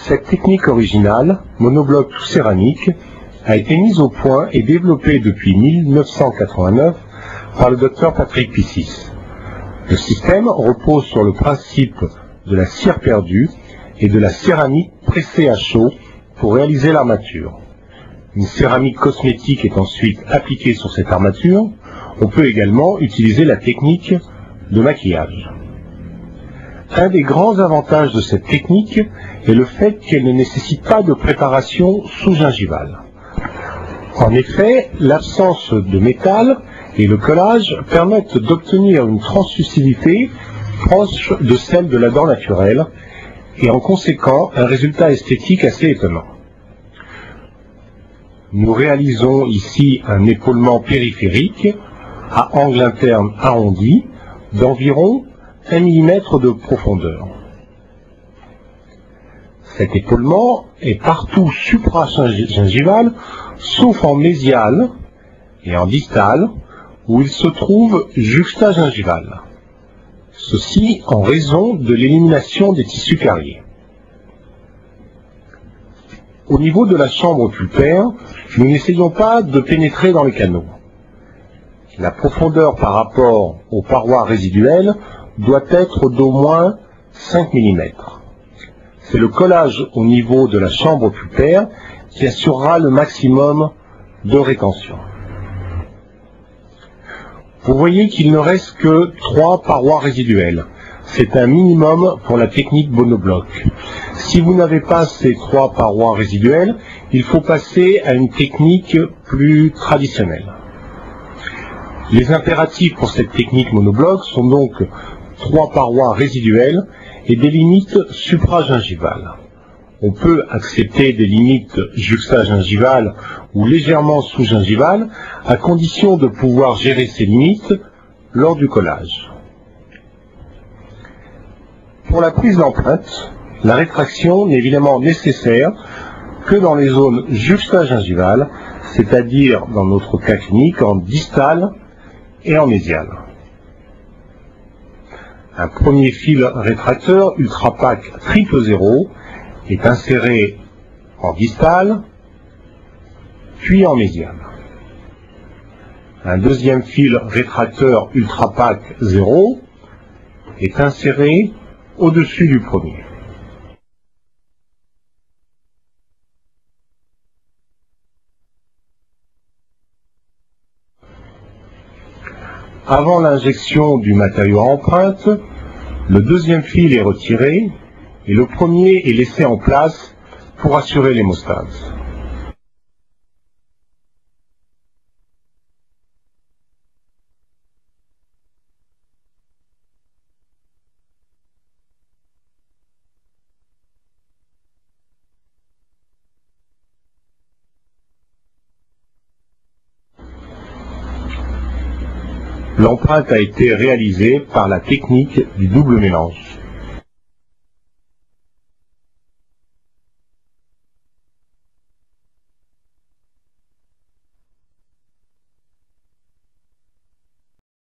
Cette technique originale, monobloc tout céramique, a été mise au point et développée depuis 1989 par le Dr Patrick Pissis. Le système repose sur le principe de la cire perdue et de la céramique pressée à chaud pour réaliser l'armature. Une céramique cosmétique est ensuite appliquée sur cette armature. On peut également utiliser la technique de maquillage. Un des grands avantages de cette technique est le fait qu'elle ne nécessite pas de préparation sous-gingivale. En effet, l'absence de métal et le collage permettent d'obtenir une translucidité proche de celle de la dent naturelle et en conséquent un résultat esthétique assez étonnant. Nous réalisons ici un épaulement périphérique à angle interne arrondi d'environ 1 mm de profondeur. Cet épaulement est partout supra-gingival, sauf en mésial et en distal, où il se trouve juxtagingival. Ceci en raison de l'élimination des tissus cariés. Au niveau de la chambre pulpaire, nous n'essayons pas de pénétrer dans les canaux. La profondeur par rapport aux parois résiduelles doit être d'au moins 5 mm. C'est le collage au niveau de la chambre pulpaire qui assurera le maximum de rétention. Vous voyez qu'il ne reste que 3 parois résiduelles. C'est un minimum pour la technique monobloc. Si vous n'avez pas ces 3 parois résiduelles, il faut passer à une technique plus traditionnelle. Les impératifs pour cette technique monobloc sont donc 3 parois résiduelles et des limites supragingivales. On peut accepter des limites juxtagingivales ou légèrement sous-gingivales à condition de pouvoir gérer ces limites lors du collage. Pour la prise d'empreinte, la rétraction n'est évidemment nécessaire que dans les zones juxtagingivales, c'est-à-dire dans notre cas clinique en distal et en mésial. Un premier fil rétracteur Ultrapac 000 est inséré en distal, puis en mésial. Un deuxième fil rétracteur Ultrapac 0 est inséré au-dessus du premier. Avant l'injection du matériau à empreinte, le deuxième fil est retiré et le premier est laissé en place pour assurer l'hémostase. L'empreinte a été réalisée par la technique du double mélange.